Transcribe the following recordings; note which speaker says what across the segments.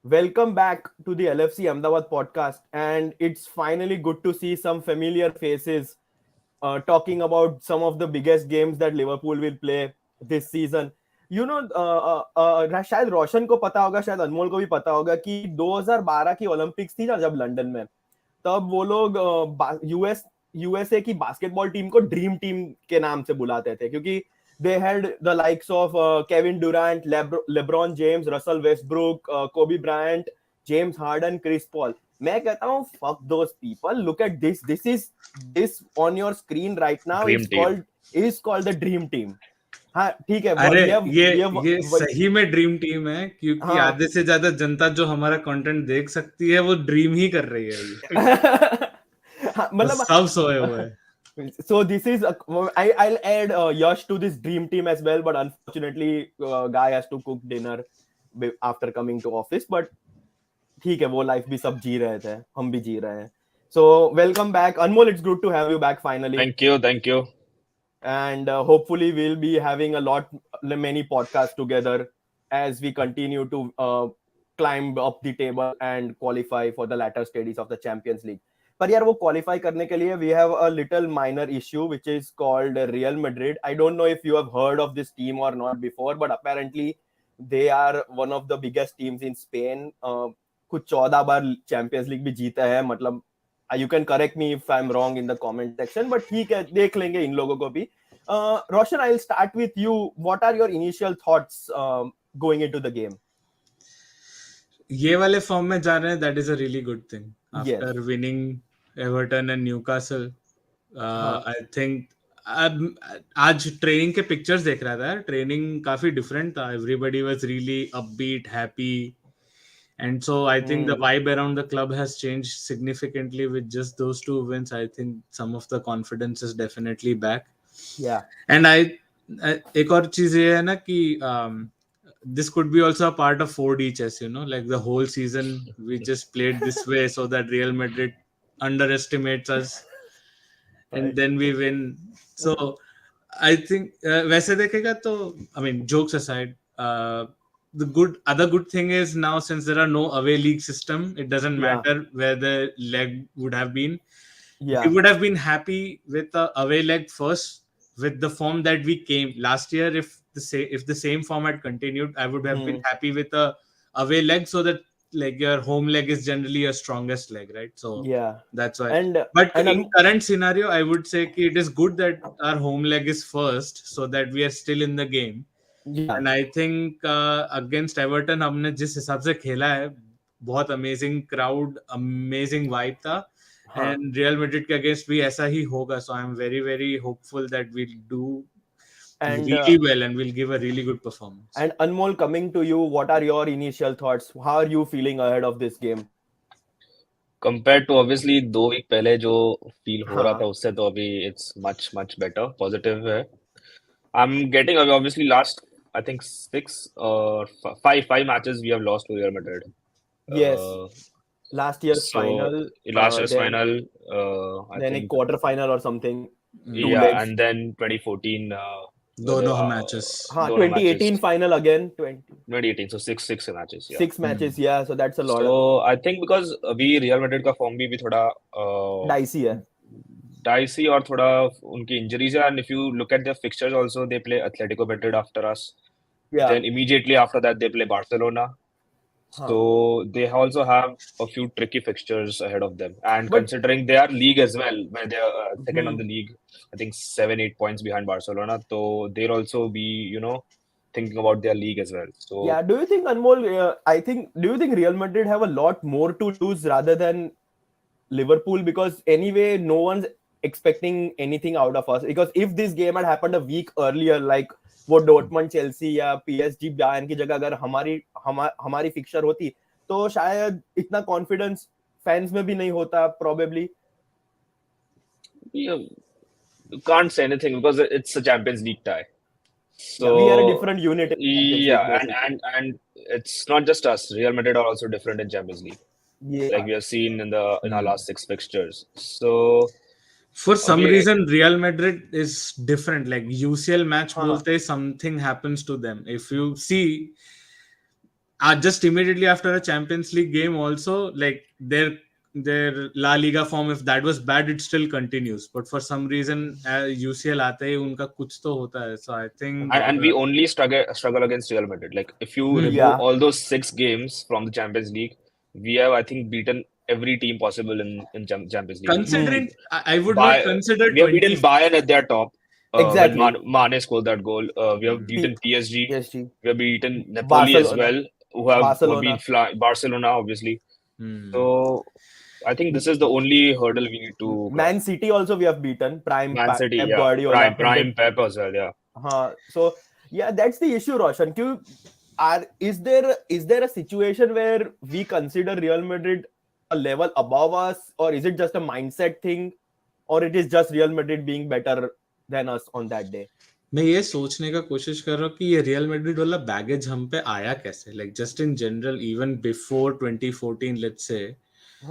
Speaker 1: Welcome back to the LFC Ahmedabad podcast, and it's finally good to see some familiar faces talking about some of the biggest games that Liverpool will play this season. शायद रोशन को पता होगा, शायद अनमोल को भी पता होगा कि 2012 की ओलंपिक्स थी ना जब लंदन में, तब वो लोग यूएसए की बास्केटबॉल टीम को ड्रीम टीम के नाम से बुलाते थे क्योंकि they had the likes of Kevin Durant, LeBron James, Russell Westbrook, Kobe Bryant, James Harden, Chris Paul. मैं कहता हूँ fuck those people. Look at this. This on your screen right now.
Speaker 2: Dream team.
Speaker 1: Is called the dream team. हाँ ठीक है.
Speaker 3: अरे ये सही में ड्रीम टीम है क्योंकि आधे से ज्यादा जनता जो हमारा कंटेंट देख सकती है वो ड्रीम ही कर रही है. मतलब सब सोए हुए हैं.
Speaker 1: So this is I'll add Yash to this dream team as well, but unfortunately guy has to cook dinner after coming to office. But ठीक है, वो life भी सब जी रहे थे, हम भी जी रहे हैं. So welcome back, Anmol. It's good to have you back finally.
Speaker 2: Thank you.
Speaker 1: And hopefully we'll be having many podcasts together as we continue to climb up the table and qualify for the latter stages of the Champions League. पर यार वो qualify करने के लिए we have a little minor issue which is called Real Madrid. I don't know if you have heard of this team or not before, but apparently they are one of the biggest teams in Spain. कुछ 14 बार Champions League भी जीता है. मतलब you can correct me if I am wrong in the comment section, but ठीक है, देख लेंगे इन लोगों को भी. रोशन, आई will start with you. What are your initial thoughts going into the game?
Speaker 3: ये वाले फॉर्म में जा रहे हैं, that is a really good thing. After winning Everton and Newcastle, I think आज ट्रेनिंग के पिक्चर्स देख रहा था. ट्रेनिंग काफी डिफरेंट था. Everybody was really upbeat, happy, and so I think the vibe around the club has changed significantly with just those two wins. I think some of the confidence is definitely back.
Speaker 1: Yeah.
Speaker 3: And एक और चीज ये है ना कि this could be also a part of 4D chess, you know, like the whole season we just played this way so that Real Madrid underestimates us and then we win. So I think वैसे देखेगा तो I mean jokes aside, the other good thing is now since there are no away league system, it doesn't matter where the leg would have been. We would have been happy with the away leg first with the form that we came last year. If the same form had continued, I would have been happy with the away leg, so that like your home leg is generally your strongest leg, right? So that's why. But in current scenario, I would say it is good that our home leg is first, so that we are still in the game. And I think against Everton हमने जिस हिसाब से खेला है, बहुत amazing crowd, amazing vibe था. And Real Madrid के against भी ऐसा ही होगा. So I'm very very hopeful that we'll do really well and we'll give a really good performance.
Speaker 1: And Anmol, coming to you, what are your initial thoughts? How are you feeling ahead of this game?
Speaker 2: Compared to obviously 2 week पहले जो feel हो रहा था उससे तो अभी it's much better, positive है. I'm getting obviously last I think 6 or 5 matches we have lost to Real Madrid.
Speaker 1: Yes. Last year's final.
Speaker 2: Last year's final.
Speaker 1: I then think, a quarter final or something.
Speaker 2: Yeah, and then 2014.
Speaker 3: दोनों matches.
Speaker 1: 2018 matches. Final again.
Speaker 2: 2018. So 6 matches. Yeah.
Speaker 1: 6 matches. Yeah. So that's a lot.
Speaker 2: So I think because we Real Madrid का form भी थोड़ा
Speaker 1: dicey है.
Speaker 2: Dicey और थोड़ा उनकी injuries है. And if you look at their fixtures also, they play Atletico Madrid after us. Yeah. Then immediately after that they play Barcelona. So they also have a few tricky fixtures ahead of them. And considering their league as well, where they are second on the league, I think 7-8 points behind Barcelona. So they'll also be, you know, thinking about their league as well. So
Speaker 1: yeah, do you think, Anmol, do you think Real Madrid have a lot more to lose rather than Liverpool? Because anyway, no one's expecting anything out of us. Because if this game had happened a week earlier, like वो Dortmund, Chelsea या PSG, Bayern की जगह अगर हमारी fixture होती तो शायद इतना कॉन्फिडेंस फैंस में भी नहीं होता probably.
Speaker 2: You can't say anything because it's a Champions League tie. So
Speaker 1: we are a different unit.
Speaker 2: And it's not just us. Real Madrid are also different in Champions League. Yeah. Like we have seen in our last 6 fixtures. So
Speaker 3: for some reason Real Madrid is different. Like UCL match bolte something happens to them. If you see just immediately after a Champions League game also, like their La Liga form, if that was bad, it still continues. But for some reason, UCL आते ही उनका कुछ तो होता है. So I think
Speaker 2: And we only struggle against Real Madrid. Like if you remove
Speaker 1: Yeah.
Speaker 2: all those 6 games from the Champions League, we have, I think, beaten every team possible in Champions League.
Speaker 3: considering I would not consider
Speaker 2: We have
Speaker 3: 20.
Speaker 2: beaten Bayern at their top.
Speaker 1: Exactly.
Speaker 2: When Mane scored that goal. We have beaten PSG.
Speaker 1: PSG.
Speaker 2: We have beaten Napoli as
Speaker 1: Barcelona.
Speaker 2: well, who have been
Speaker 1: Barcelona.
Speaker 2: Barcelona, obviously. So I think this is the only hurdle we need to cross.
Speaker 1: Man City also we have beaten. Prime
Speaker 2: Man City,
Speaker 1: Pep
Speaker 2: yeah.
Speaker 1: Guardiola.
Speaker 2: Prime Pep as well, yeah.
Speaker 1: So yeah, that's the issue, Roshan. Is there a situation where we consider Real Madrid a level above us, or is it just a mindset thing, or it is just Real Madrid being better than us on that day?
Speaker 3: मैं ये सोचने का कोशिश कर रहा हूँ कि ये रियल मैड्रिड वाला बैगेज हम पे आया कैसे, like just in general even before 2014 let's say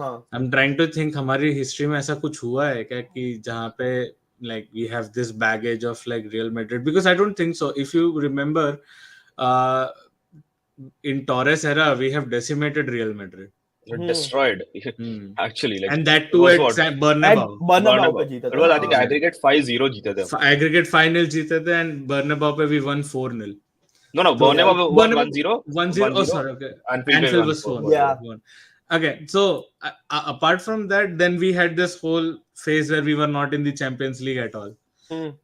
Speaker 3: I am trying to think हमारी हिस्ट्री में ऐसा कुछ हुआ है क्या कि जहाँ पे like we have this baggage of like Real Madrid, because I don't think so. If you remember in Torres era we have decimated Real Madrid.
Speaker 2: Destroyed actually, like,
Speaker 3: and that too at Bernabeu
Speaker 2: पे जीते थे. It was, I think, aggregate 5-0 जीते थे.
Speaker 3: Aggregate 5-0 जीते थे and Bernabeu पे we won 4-0.
Speaker 2: No, Bernabeu won 1-0.
Speaker 3: 1-0. Oh, sorry, okay.
Speaker 2: Anfield
Speaker 3: was 4. Yeah. Okay, so apart from that, then we had this whole phase where we were not in the Champions League at all.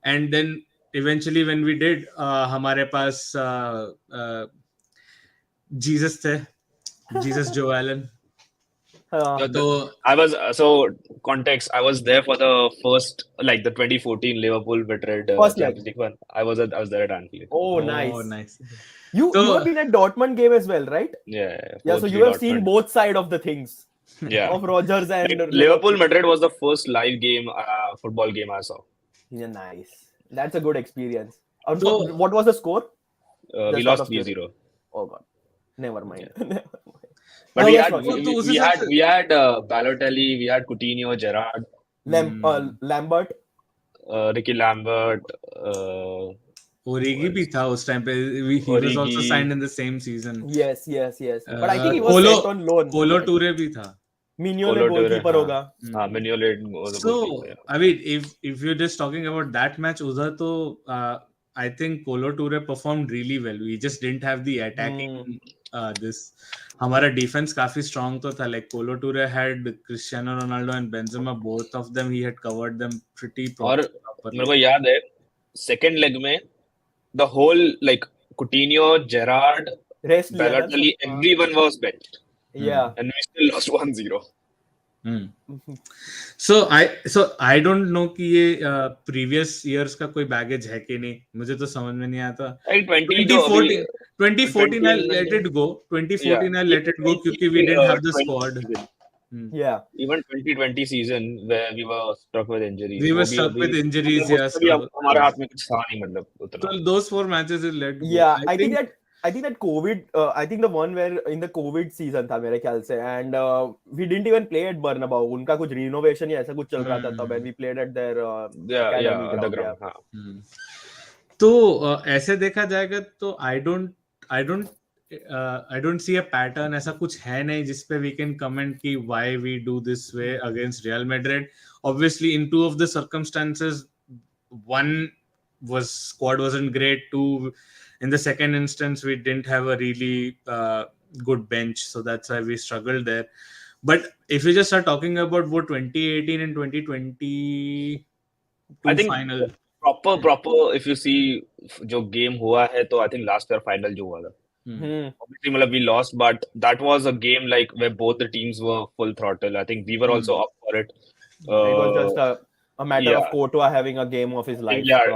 Speaker 3: And then eventually when we did, हमारे पास Jesus थे, Jesus Joe Allen.
Speaker 2: Context, I was there for the first, like the 2014 Liverpool Madrid Champions League one. I was there at Anfield.
Speaker 1: Oh, nice. You have been at Dortmund game as well, right?
Speaker 2: Yeah.
Speaker 1: So you have seen both sides of the things.
Speaker 2: Yeah.
Speaker 1: Of Rodgers and
Speaker 2: Liverpool Madrid was the first live game, football game I saw.
Speaker 1: Yeah, nice. That's a good experience. So, what was the score?
Speaker 2: We lost 3-0.
Speaker 1: Oh God, never mind.
Speaker 2: But we had Balotelli, we had Coutinho, Gerrard,
Speaker 1: Lambert,
Speaker 2: Ricky Lambert.
Speaker 3: Origi भी था उस time पे. He was also signed in the same season.
Speaker 1: Yes. But I think he was sent on loan.
Speaker 3: Polo Toure भी था.
Speaker 1: Mignolet goalkeeper होगा.
Speaker 2: Mignolet was a goalkeeper.
Speaker 3: So I mean, if you're just talking about that match, उधर तो I think Polo Toure performed really well. We just didn't have the attacking this. हमारा defense काफी strong तो था. Like Polo Toure had Cristiano Ronaldo and Benzema, both of them he had covered them pretty properly.
Speaker 2: और मेरे को याद है second leg में the whole, like, Coutinho, Gerrard, Balotelli, everyone was benched.
Speaker 1: Yeah.
Speaker 2: And we still lost 1-0.
Speaker 3: So I don't know कि ये previous years का कोई baggage है कि नहीं, मुझे तो समझ में नहीं आता. 2014 I let it go. 2014 I let it go क्योंकि we didn't have the squad.
Speaker 1: Yeah.
Speaker 2: Even 2020 season where we were stuck with injuries.
Speaker 3: We were stuck with injuries. Yes.
Speaker 2: हमारे हाथ में कुछ था नहीं, मतलब उतना.
Speaker 3: So those 4 matches we let go.
Speaker 1: Yeah, I think that COVID. I think the one where in the COVID season था मेरे ख्याल से, and we didn't even play at Bernabeu. उनका कुछ renovation या ऐसा कुछ चल रहा था तब, when we played at their
Speaker 2: the ground.
Speaker 3: तो ऐसे देखा जाएगा तो I don't see a pattern. ऐसा कुछ है नहीं जिसपे we can comment कि why we do this way against Real Madrid. Obviously, in 2 of the circumstances, one was squad wasn't great. 2, in the second instance, we didn't have a really good bench, so that's why we struggled there. But if you just start talking about what 2018 and 2020
Speaker 2: I think
Speaker 3: final
Speaker 2: proper if you see जो game हुआ है तो I think last year final जो हुआ था. Obviously, we lost, but that was a game like where both the teams were full throttle. I think we were also up for it.
Speaker 1: It was just a matter of Courtois having a game of his life.
Speaker 2: Yeah,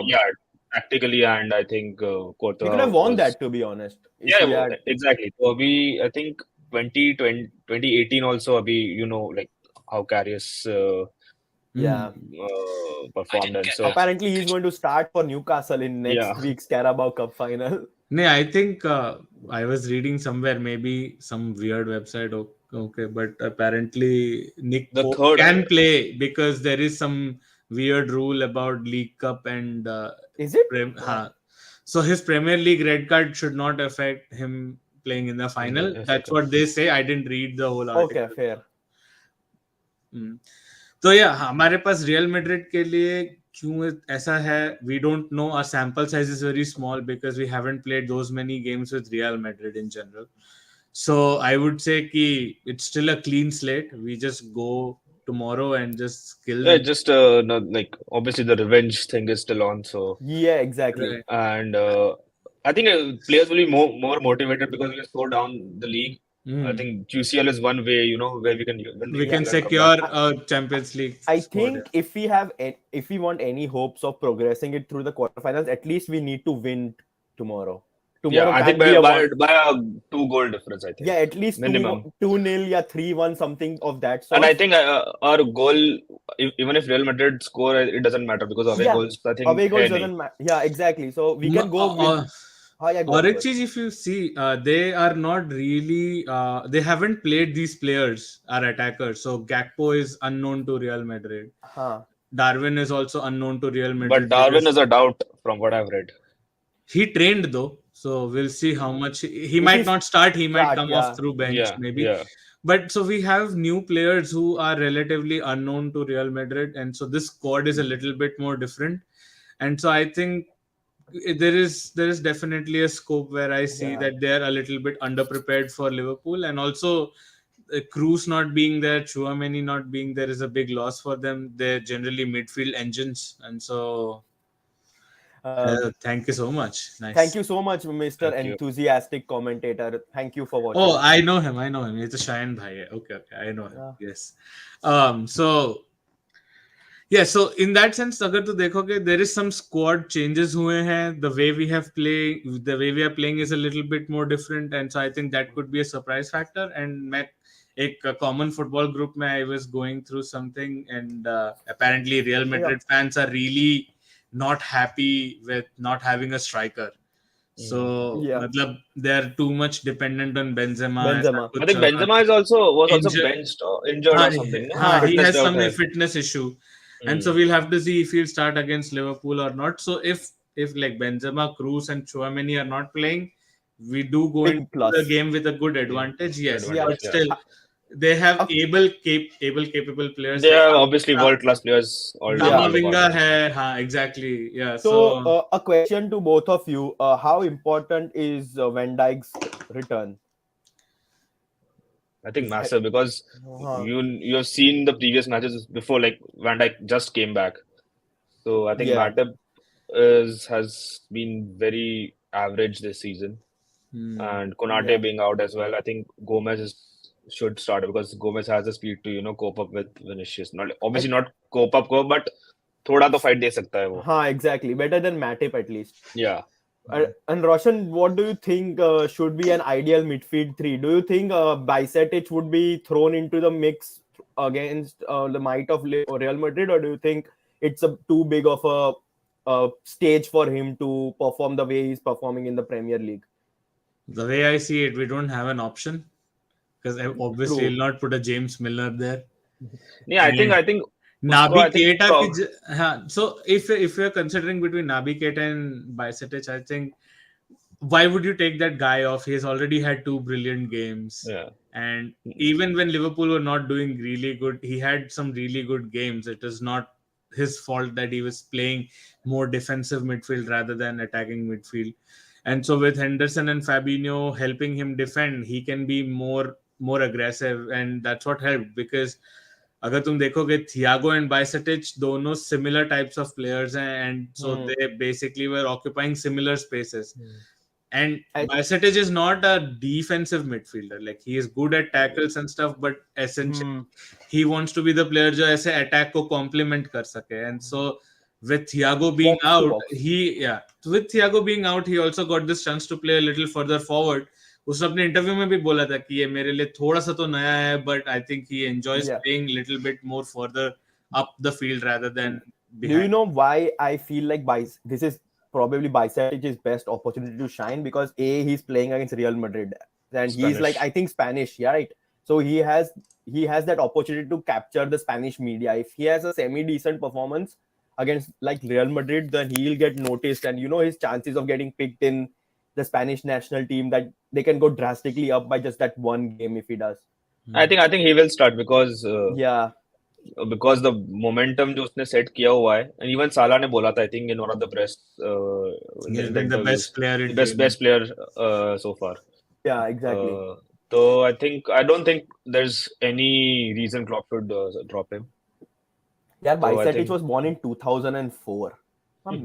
Speaker 2: tactically, and I think Courtois.
Speaker 1: We could have won that, to be honest.
Speaker 2: Exactly. So I think 2018 also, like how Karius performed, and so
Speaker 1: apparently he's going to start for Newcastle in next week's Carabao Cup final.
Speaker 3: No, I think I was reading somewhere, maybe some weird website. Okay, but apparently Nick Pope can play because there is some weird rule about League Cup and
Speaker 1: is it?
Speaker 3: So his Premier League red card should not affect him playing in the final.
Speaker 2: Yes,
Speaker 3: That's
Speaker 2: okay.
Speaker 3: what they say. I didn't read the whole article.
Speaker 1: Okay, fair.
Speaker 3: तो या हमारे पास real Madrid के लिए क्यों ऐसा है, we don't know. Our sample size is very small because we haven't played those many games with Real Madrid in general. So I would say कि it's still a clean slate. We just go tomorrow and just kill
Speaker 2: Yeah,
Speaker 3: them.
Speaker 2: just no, like obviously the revenge thing is still on. So
Speaker 1: Yeah, exactly.
Speaker 3: Right.
Speaker 2: and I think players will be more motivated because we slow down the league. I think QCL is one way, where we can win the
Speaker 3: We can
Speaker 2: UCL and come
Speaker 3: secure
Speaker 2: back.
Speaker 3: a Champions League
Speaker 1: I
Speaker 3: spot.
Speaker 1: think if we want any hopes of progressing it through the quarterfinals, at least we need to win tomorrow.
Speaker 2: Yeah, I think
Speaker 1: can't be a
Speaker 2: by
Speaker 1: one.
Speaker 2: a 2-goal difference, I think.
Speaker 1: Yeah, at least
Speaker 2: minimum.
Speaker 1: 2-0, yeah, 3-1, something of that sort.
Speaker 2: And I think our goal, even if Real Madrid score, it doesn't matter because away goals, I think
Speaker 1: away goals
Speaker 2: hai nahi.
Speaker 1: doesn't matter. Yeah, exactly. So we can go with.
Speaker 3: और एक चीज, if you see, they are not really, they haven't played these players, our attackers. So Gakpo is unknown to Real Madrid. Darwin is also unknown to Real Madrid.
Speaker 2: But Darwin is a doubt from what I've read.
Speaker 3: He trained though, so we'll see how much he might not start. He might come off through bench maybe.
Speaker 2: Yeah.
Speaker 3: But so we have new players who are relatively unknown to Real Madrid, and so this squad is a little bit more different. And so I think there is definitely a scope where I see that they are a little bit underprepared for Liverpool, and also Cruz not being there, Chouameni not being there is a big loss for them. They're generally midfield engines, and so thank you so much. Nice.
Speaker 1: Thank you so much, Mr. Enthusiastic Commentator. Thank you for watching.
Speaker 3: Oh, I know him. It's a Shayan Bhai. Okay, I know him. Yes. So in that sense, अगर तो देखोगे, there is some squad changes हुए हैं. The way we are playing is a little bit more different, and so I think that could be a surprise factor. And मैं एक common football group में I was going through something, and apparently Real Madrid fans are really not happy with not having a striker. So मतलब they are too much dependent on Benzema.
Speaker 2: I think Benzema was also benched or injured or something.
Speaker 3: He has some fitness issue. And so we'll have to see if he'll start against Liverpool or not. So if like Benzema, Cruz and Chouameni are not playing, we do go into the game with a good advantage. Yes, but still they have capable players.
Speaker 2: They are obviously world-class players.
Speaker 3: Camavinga hai, exactly. Yeah.
Speaker 1: So a question to both of you: how important is Van Dijk's return?
Speaker 2: I think massive, because you have seen the previous matches before, like Van Dijk just came back. So I think Matip has been very average this season. And Konate being out as well. I think Gomez should start because Gomez has the speed to cope up with Vinicius. Not cope up, but thoda to fight de sakta hai wo.
Speaker 1: Exactly. Better than Matip at least.
Speaker 2: Yeah.
Speaker 1: And Roshan, what do you think should be an ideal midfield three? Do you think Bajcetic would be thrown into the mix against the might of Real Madrid, or do you think it's too big of a stage for him to perform the way he's performing in the Premier League?
Speaker 3: The way I see it, we don't have an option, because obviously he'll not put a James Milner there.
Speaker 2: Yeah, I think
Speaker 3: Naby Keita. So if you're considering between Naby Keita and Bajcetic, I think why would you take that guy off? He has already had 2 brilliant games.
Speaker 2: Yeah.
Speaker 3: And even when Liverpool were not doing really good, he had some really good games. It is not his fault that he was playing more defensive midfield rather than attacking midfield. And so with Henderson and Fabinho helping him defend, he can be more aggressive, and that's what helped. Because अगर तुम देखोगे, Thiago and Bajcetic दोनों similar types of players हैं, and so they basically were occupying similar spaces. And Bajcetic is not a defensive midfielder. Like, he is good at tackles and stuff, but essentially he wants to be the player जो ऐसे attack को complement कर सके. And so with Thiago being out, he also got this chance to play a little further forward. उसने अपने interview में भी बोला था कि ये मेरे लिए थोड़ा सा तो नया है, but I think he enjoys playing a little bit more further up the field rather than behind.
Speaker 1: Do you know why I feel like this is probably Bajcetic's best opportunity to shine? Because he's playing against Real Madrid, and he's like, I think, Spanish, right? So he has that opportunity to capture the Spanish media. If he has a semi-decent performance against like Real Madrid, then he'll get noticed, and his chances of getting picked in the Spanish national team that they can go drastically up by just that one game if he does.
Speaker 2: I think he will start because
Speaker 1: Yeah.
Speaker 2: because the momentum जो उसने set किया हुआ है, and even Salah ने बोला था, I think in one of the press
Speaker 3: He has
Speaker 2: in the
Speaker 3: been the
Speaker 2: interviews,
Speaker 3: best player in
Speaker 2: the best player so far.
Speaker 1: Yeah, exactly.
Speaker 2: So I don't think there's any reason Klopp should drop him.
Speaker 1: यार
Speaker 2: तो I
Speaker 1: Bajcetic
Speaker 2: think
Speaker 1: was born in 2004.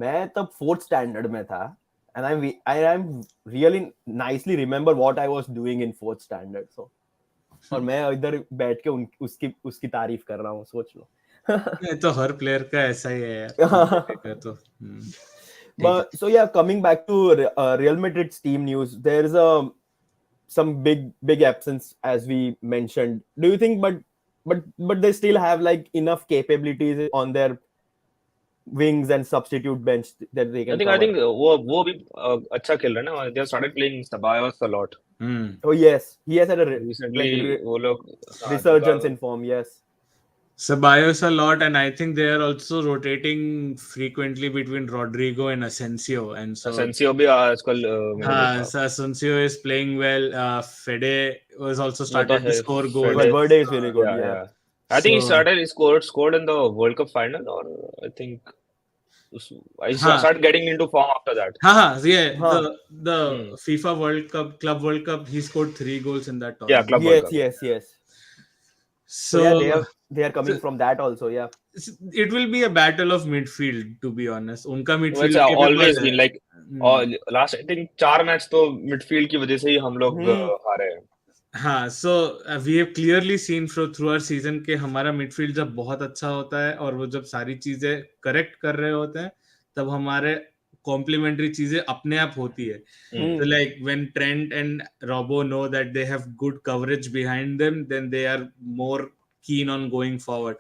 Speaker 1: मैं तब 4th standard में था, and I'm really nicely remember what I was doing in 4th standard. So और मैं इधर बैठ के उसकी तारीफ कर रहा हूँ, सोच लो.
Speaker 3: ये तो हर प्लेयर का ऐसा ही है यार. तो
Speaker 1: But so yeah, coming back to Real Madrid's team news, there's some big absence as we mentioned. Do you think but they still have like enough capabilities on their wings and substitute bench that they can
Speaker 2: I think वो भी अच्छा खेल रहा है ना. They have started playing Ceballos a lot.
Speaker 1: Oh yes, he has had a
Speaker 2: recently वो लोग
Speaker 1: resurgence in form. Yes,
Speaker 3: Ceballos a lot, and I think they are also rotating frequently between Rodrigo and Asensio, and so
Speaker 2: Asensio भी आजकल
Speaker 3: so Asensio is playing well. Fede was also started to score goals.
Speaker 1: Valverde is very good. Yeah.
Speaker 2: I think he scored in the World Cup final, or I think I started getting into form after that.
Speaker 3: The FIFA World Cup, Club World Cup, he scored 3 goals in that
Speaker 2: tournament.
Speaker 3: Club
Speaker 1: World Cup. Yes.
Speaker 3: So
Speaker 1: yeah, they are coming from that also. Yeah,
Speaker 3: it will be a battle of midfield, to be honest. उनका midfield
Speaker 2: it's always been like last I think 4 match तो midfield की वजह से ही हम लोग हारे हैं.
Speaker 3: हाँ, so we have clearly seen through our season कि हमारा midfield जब बहुत अच्छा होता है और वो जब सारी चीजें करेक्ट कर रहे होते हैं तब हमारे कॉम्प्लीमेंट्री चीजें अपने आप होती है. So like when Trent and Robbo know that they have good coverage behind them, then they are more keen on going forward.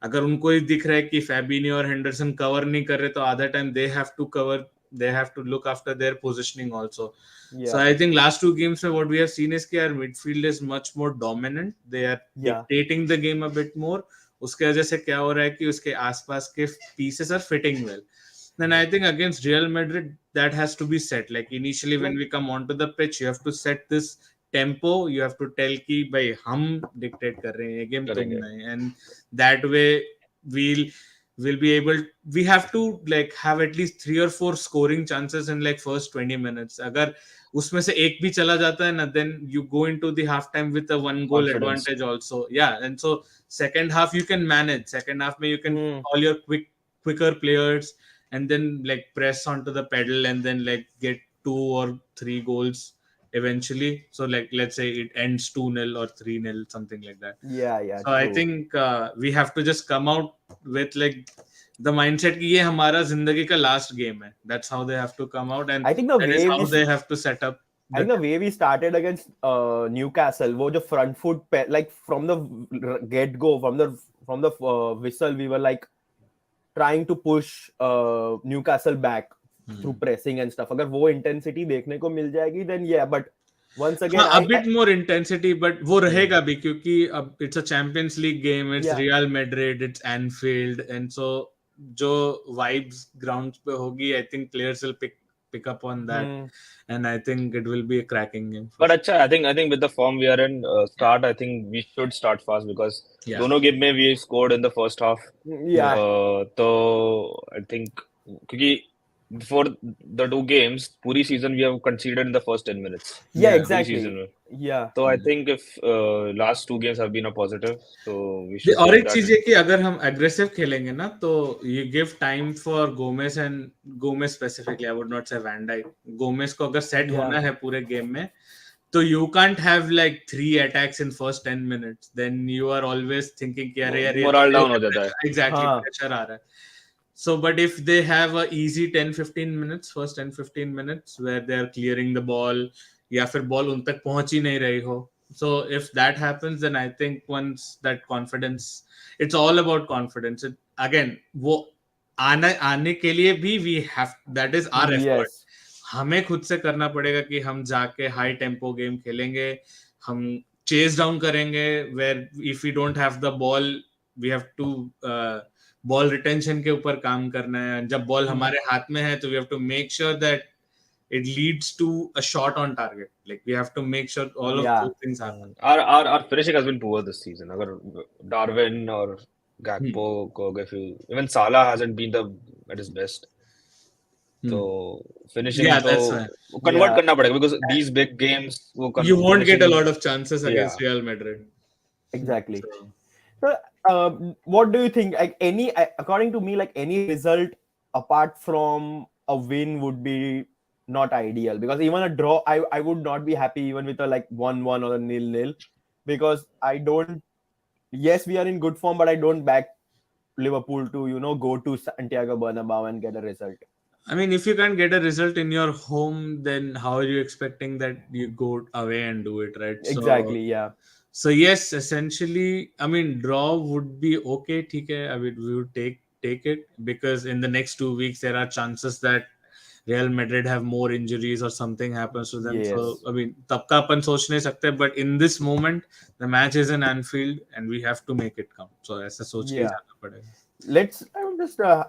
Speaker 3: अगर उनको ही दिख रहा है कि Fabinho और Henderson कवर नहीं कर रहे तो आधा time they have to cover, they have to look after their positioning also. So I think last 2 games what we have seen is that our midfield is much more dominant. They are dictating the game a bit more. उसके वजह से क्या हो रहा है कि उसके आसपास के pieces are fitting well. Then I think against Real Madrid that has to be set. Like initially when we come onto the pitch, you have to set this tempo. You have to tell कि भाई हम dictate कर रहे हैं game तुम नहीं, and that way we'll be able. We have to like have at least 3 or 4 scoring chances in like first 20 minutes. अगर उसमें से एक भी चला जाता है ना, then you go into the half time with a 1 goal advantage also. Yeah, and so second half you can manage. Second half में you can all your quicker players and then like press onto the pedal and then like get 2 or 3 goals eventually. So like let's say it ends 2-0 or 3-0, something like that.
Speaker 1: Yeah.
Speaker 3: So true. I think we have to just come out with like the mindset कि ये हमारा जिंदगी का last game है. That's how they have to come out, and
Speaker 1: I think that
Speaker 3: is how they have to set up.
Speaker 1: I think the way we started against Newcastle, वो जो front foot like from the get go, from the whistle, we were like trying to push Newcastle back through pressing and stuff. अगर वो intensity देखने को मिल जाएगी, then yeah, but once again
Speaker 3: a bit more intensity, but वो रहेगा भी क्योंकि अब it's a Champions League game, it's Real Madrid, it's Anfield, and so जो vibes grounds पे होगी, I think players will pick up on that, and I think it will be a cracking game.
Speaker 2: But अच्छा, I think with the form we are in, I think we should start fast because दोनों game में we scored in the first half.
Speaker 1: Yeah.
Speaker 2: तो I think क्योंकि before the 2 games, पूरी season we have conceded in the first 10 minutes.
Speaker 1: Yeah, exactly. Yeah.
Speaker 2: So I think if last 2 games have been a positive, so we should.
Speaker 3: और एक चीज है कि अगर हम aggressive खेलेंगे ना, तो you give time for Gomez specifically. I would not say Van Dijk. Gomez को अगर set होना है पूरे game में, तो you can't have like 3 attacks in first 10 minutes. Then you are always thinking कि अरे यार
Speaker 2: morale down हो जाता है.
Speaker 3: Exactly, pressure आ रहा है. So, but if they have a easy 10-15 minutes, first 10-15 minutes where they are clearing the ball, या फिर ball उन तक पहुंच ही नहीं रही हो. So, if that happens, then I think once that confidence, it's all about confidence. Again, वो आने के लिए भी we have, that is our effort. हमें खुद से करना पड़ेगा कि हम जाके high tempo game खेलेंगे, हम chase down करेंगे, where if we don't have the ball, we have to ball retention के ऊपर काम करना है. जब बॉल हमारे हाथ में है तो we have to make sure that it leads to a shot on target. Like we have to make sure all of those things happen.
Speaker 2: Our finishing has been poor this season. Agar Darwin or Gakpo, even Salah hasn't been at his best. So finishing
Speaker 3: that's right.
Speaker 2: convert करना पड़ेगा because these big games
Speaker 3: you won't get a lot of chances against Real Madrid.
Speaker 1: Exactly. So what do you think? Like according to me, like any result apart from a win would be not ideal, because even a draw, I would not be happy even with a like 1-1 or a 0-0, because I don't. Yes, we are in good form, but I don't back Liverpool to go to Santiago Bernabeu and get a result.
Speaker 3: I mean, if you can't get a result in your home, then how are you expecting that you go away and do it, right?
Speaker 1: Exactly, yeah.
Speaker 3: So yes, essentially, I mean, draw would be okay. I mean, we would take it, because in the next 2 weeks there are chances that Real Madrid have more injuries or something happens to them.
Speaker 1: Yes.
Speaker 3: So I mean, tab ka apan soch nahi sakte, but in this moment the match is in Anfield and we have to make it count. So aisa soch ke hi jana padega.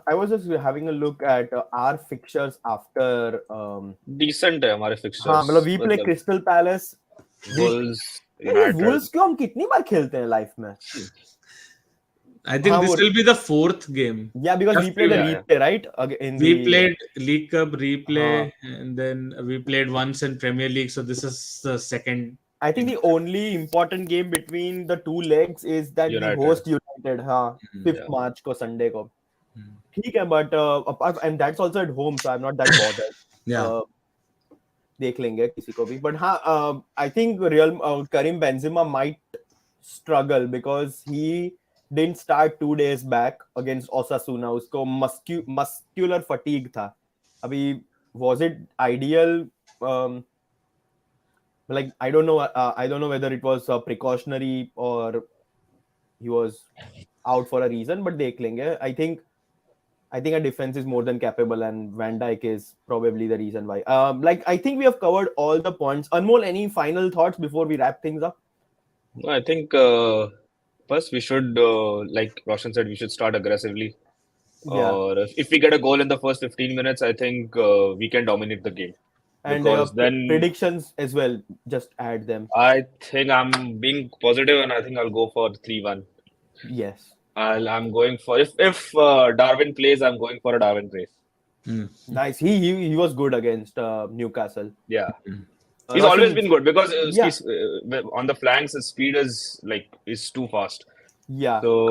Speaker 1: I was just having a look at our fixtures after.
Speaker 2: Decent है हमारे fixtures.
Speaker 1: हाँ, मतलब we play Crystal Palace,
Speaker 2: Wolves,
Speaker 1: United. Wolves क्यों हम कितनी बार खेलते हैं life में?
Speaker 3: I think this will be the 4th game.
Speaker 1: Yeah, because we played a replay, right?
Speaker 3: We played League Cup replay, and then we played once in Premier League. So this is the second.
Speaker 1: I think the only important game between the two legs is that we host United, 5th March को Sunday को. ठीक है, but and that's also at home, so I'm not that bothered.
Speaker 3: Yeah.
Speaker 1: देख लेंगे किसी को भी. But I think Karim Benzema might struggle because he didn't start 2 days back against Osasuna. उसको muscular fatigue था. अभी was it ideal? Like I don't know whether it was precautionary or he was out for a reason, but देख लेंगे. I think our defense is more than capable, and Van Dijk is probably the reason why. Like I think we have covered all the points. Anmol, any final thoughts before we wrap things up?
Speaker 2: I think first we should, like Roshan said, we should start aggressively. Or if we get a goal in the first 15 minutes, I think we can dominate the game.
Speaker 1: And then predictions as well, just add them.
Speaker 2: I think I'm being positive, and I think I'll go for 3-1.
Speaker 1: Yes.
Speaker 2: I'm going for, if Darwin plays, I'm going for a Darwin race.
Speaker 1: Nice. He was good against Newcastle.
Speaker 2: Yeah. He's always been good because on the flanks his speed is too fast.
Speaker 1: Yeah.
Speaker 2: So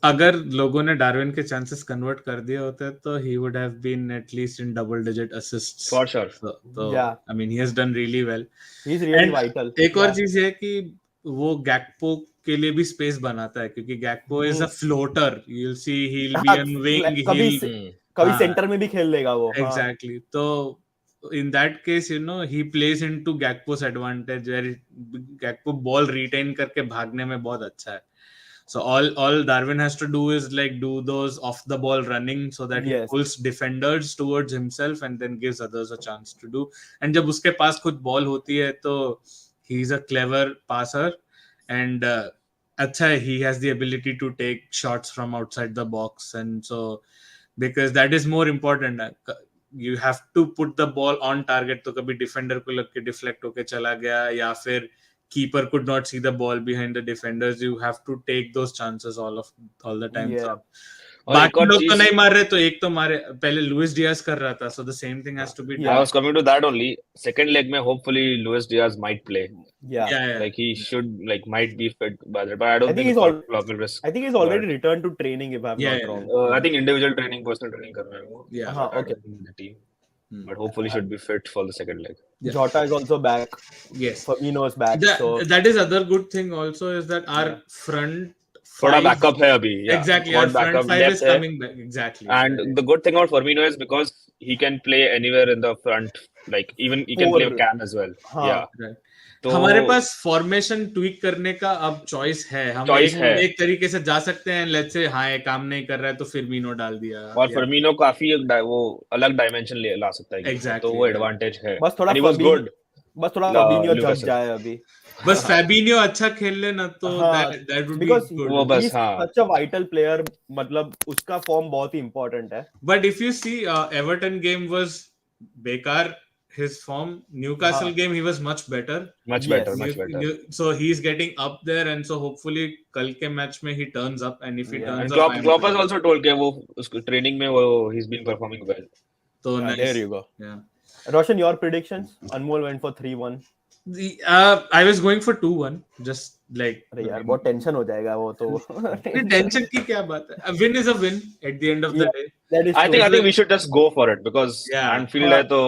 Speaker 3: अगर लोगों ने Darwin के chances convert कर दिए होते तो he would have been at least in double digit assists.
Speaker 2: For sure.
Speaker 3: So yeah. I mean he has done really well.
Speaker 1: He's really vital.
Speaker 3: एक और चीज है कि वो गैक्पो के लिए भी स्पेस बनाता है, क्योंकि Gakpo is a floater. You'll see he'll be on wing.
Speaker 1: कभी सेंटर में भी खेल लेगा वो.
Speaker 3: Exactly. तो in that case, he plays into Gakpo's advantage, where Gakpo ball retain करके भागने में बहुत अच्छा है. So all Darwin has to do is do those off the ball running, so that he pulls defenders towards himself and then gives others a chance to do. And जब उसके पास खुद ball होती है तो he's a clever passer, and अच्छा है, he has the ability to take shots from outside the box, and so because that is more important. You have to put the ball on target. तो कभी defender को लग के deflect होके चला गया, या फिर keeper could not see the ball behind the defenders. You have to take those chances all the time.
Speaker 1: Yeah.
Speaker 3: बाकी लोग तो नहीं मार रहे, तो एक तो मारे. पहले लुइस डियाज कर रहा था, so the same thing has to be done.
Speaker 2: I was coming to that only. Second leg में hopefully Luis Diaz might play.
Speaker 1: Yeah.
Speaker 2: Like he should, might be fit by that, but I don't think
Speaker 1: he's
Speaker 2: will risk.
Speaker 1: I think he's already returned to training, if I'm not wrong.
Speaker 2: I think individual training, personal training कर रहा है वो.
Speaker 3: Yeah.
Speaker 1: Okay.
Speaker 2: The team. But hopefully should be fit for the second leg.
Speaker 1: Jota is also back.
Speaker 3: Yes.
Speaker 1: Firmino is back.
Speaker 3: That is other good thing also, is that our front
Speaker 2: थोड़ा backup है अभी.
Speaker 3: Exactly. Our front five is coming back. Exactly.
Speaker 2: And the good thing about Firmino is because he can play anywhere in the front. Even he can play cam as well. Yeah.
Speaker 3: Right. तो हमारे पास formation tweak करने का अब choice है. हम एक तरीके से जा सकते हैं. लेट्स से ये काम नहीं कर रहा है तो फिरमीनो डाल दिया.
Speaker 2: और फिरमीनो काफी वो अलग डायमेंशन ला सकता है.
Speaker 3: Exactly.
Speaker 2: तो वो एडवांटेज है.
Speaker 1: बस थोड़ा फैबिनियो जग जाए अभी.
Speaker 3: बस फैबिनियो अच्छा खेल ले ना तो that would be good.
Speaker 2: वो बस
Speaker 1: such a vital player, मतलब उसका फॉर्म बहुत ही इंपॉर्टेंट है.
Speaker 3: But if you see Everton game was बेकार his form. Newcastle game he was much better.
Speaker 2: Much
Speaker 1: Yes.
Speaker 2: better.
Speaker 3: So he's getting up there, and so hopefully कल के match में he turns up, and if he
Speaker 1: Yeah.
Speaker 3: turns
Speaker 2: And
Speaker 3: up,
Speaker 2: Klopp has also told कि वो उसको training में वो he's been performing well.
Speaker 3: So nice.
Speaker 1: There you go.
Speaker 3: Yeah.
Speaker 1: Roshan, your predictions? Anmol went for 3-1.
Speaker 3: I was going for 2-1, just like.
Speaker 1: अरे यार बहुत tension हो जाएगा वो तो.
Speaker 3: टेंशन की क्या बात है? A win is a win at the end of the day.
Speaker 1: That is
Speaker 2: I
Speaker 1: true.
Speaker 2: think we should just go for it because
Speaker 3: Yeah.
Speaker 2: Anfield है तो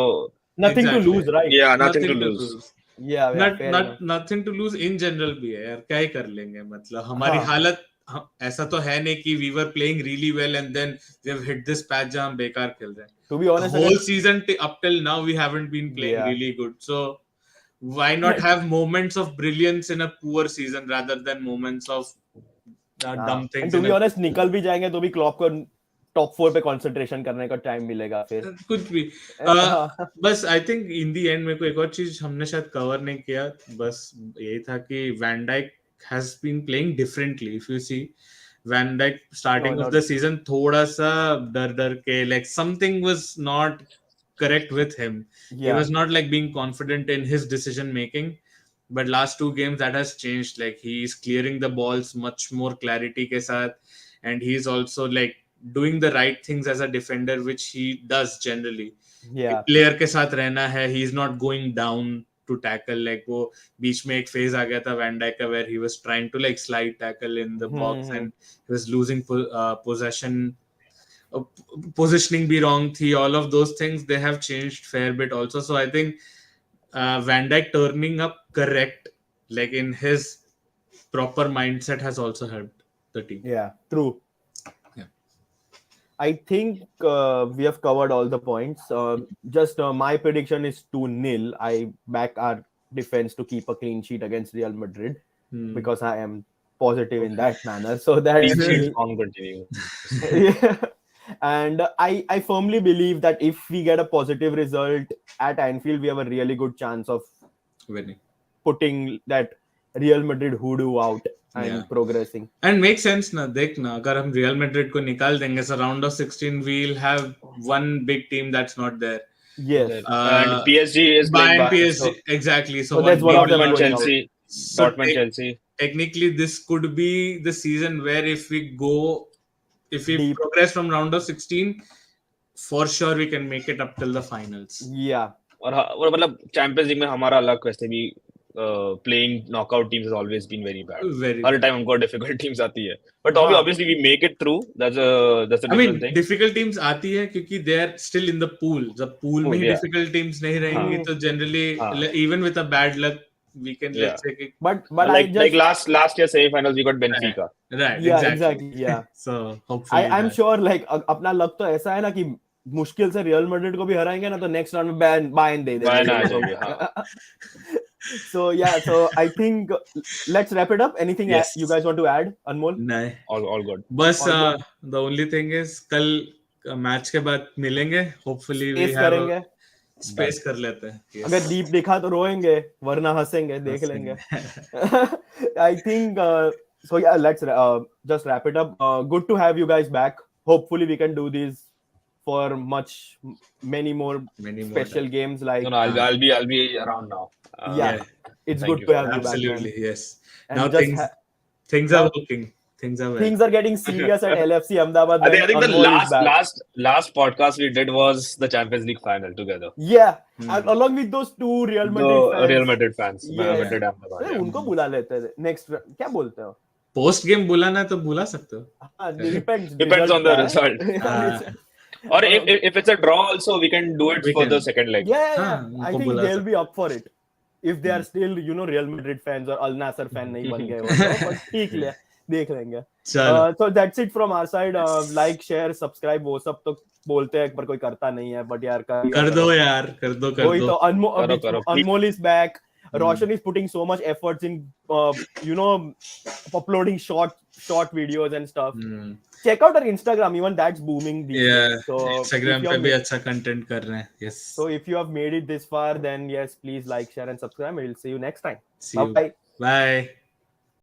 Speaker 1: Nothing
Speaker 3: Exactly.
Speaker 1: to lose, right?
Speaker 2: yeah nothing to lose.
Speaker 1: Yeah, fair enough.
Speaker 3: Nothing to lose in general भी है यार, क्या ही कर लेंगे, मतलब हमारी हालत ऐसा तो है नहीं कि we were playing really well and then we have hit this patch जहाँ हम बेकार खेल रहे हैं.
Speaker 1: To be honest,
Speaker 3: whole season up till now we haven't been playing really good, so why not have moments of brilliance in a poor season rather than moments of dumb things.
Speaker 1: And to be honest, निकल भी जाएंगे तो भी Klopp को top 4 पे concentration करने का time मिलेगा फिर
Speaker 3: कुछ भी. बस I think in the end मेरे को एक और चीज हमने शायद कवर नहीं किया, बस यही था कि van Dijk has been playing differently. If you see van Dijk starting off the season थोड़ा सा डर के, like something was not correct with him. He was not like being confident in his decision making, but last 2 games that has changed. Like he is clearing the balls much more clarity ke sath, and he is also like doing the right things as a defender, which he does generally. Player ke sath rehna hai, he is not going down to tackle. Like wo beech mein ek phase aa gaya tha Van Dijk ka where he was trying to like slide tackle in the box and he was losing possession. Positioning be wrong thi, all of those things they have changed fair bit also. So I think Van Dijk turning up correct, like in his proper mindset, has also helped the team.
Speaker 1: Yeah, true. I think we have covered all the points. Just my prediction is 2-0. I back our defense to keep a clean sheet against Real Madrid because I am positive in that manner. So that
Speaker 2: is continue.
Speaker 1: Yeah. And I firmly believe that if we get a positive result at Anfield, we have a really good chance of
Speaker 3: winning,
Speaker 1: putting that Real Madrid hoodoo out and progressing.
Speaker 3: And makes sense na, dekh na, agar hum Real Madrid ko nikal denge, so round of 16 we'll have one big team that's not there.
Speaker 1: Yes.
Speaker 2: And PSG is playing
Speaker 3: Bayern, PSG, so, exactly. So
Speaker 1: that's one of them
Speaker 2: Chelsea. Dortmund, Chelsea.
Speaker 3: Technically, this could be the season where if we progress from round of 16, for sure we can make it up till the finals.
Speaker 1: Yeah.
Speaker 2: और मतलब champions league में हमारा अलग वैसे भी playing knockout teams has always been very bad. Her time हमको difficult teams आती है. But obviously we make it through. That's a different thing.
Speaker 3: Difficult teams आती है क्योंकि they are still in the pool. जब pool में ही difficult teams नहीं रहेंगी तो generally even with a bad luck we can let's say
Speaker 1: but
Speaker 2: like last year semi-finals we got Benfica.
Speaker 3: Right.
Speaker 1: Yeah, exactly. Yeah.
Speaker 3: So hopefully
Speaker 1: I'm sure like अपना luck तो ऐसा है ना कि मुश्किल से रियल मैड्रिड को भी हराएंगे ना तो नेक्स्ट राउंड में बायर्न दे देंगे. So yeah, so I think let's wrap it up. Anything you guys want to add, Anmol?
Speaker 3: No,
Speaker 2: all good.
Speaker 3: बस the only thing is कल मैच के बाद मिलेंगे. Hopefully we have स्पेस कर लेते हैं.
Speaker 1: अगर दीप दिखा तो रोएंगे वरना हंसेंगे, देख लेंगे. I think so yeah, let's just wrap it up. Good to have you guys back. Hopefully we can do these for many more special games like
Speaker 2: no, I'll be around now.
Speaker 1: Yeah, it's good to have you back.
Speaker 3: Absolutely, yes.
Speaker 1: And
Speaker 3: now things are working. Things
Speaker 1: are getting serious at LFC Ahmedabad.
Speaker 2: I think the last podcast we did was the Champions League final together.
Speaker 1: Yeah, and along with those two Real Madrid fans.
Speaker 2: Madrid
Speaker 1: उनको बुला लेते हैं. Next क्या बोलते हो?
Speaker 3: Post game बुलाना है तो बुला सकते हो.
Speaker 2: Depends on the result. Or if it's a draw also we can do it for the second leg.
Speaker 1: Yeah. I think they'll be up for it. If they are still Real Madrid fans or Al Nassr fan नहीं बन गए हो but ठीक ले देख लेंगे. So that's it from our side. Like, share, subscribe वो सब तो बोलते हैं पर कोई करता नहीं है. But यार
Speaker 3: कर दो यार, कर दो.
Speaker 1: वही तो Anmol is back. Roshan is putting so much efforts in uploading short videos and stuff. Check out our Instagram, even that's booming these days. So
Speaker 3: Instagram पे भी अच्छा content कर रहे हैं. Yes.
Speaker 1: So if you have made it this far, then yes, please like, share and subscribe. We'll see you next time.
Speaker 3: Bye.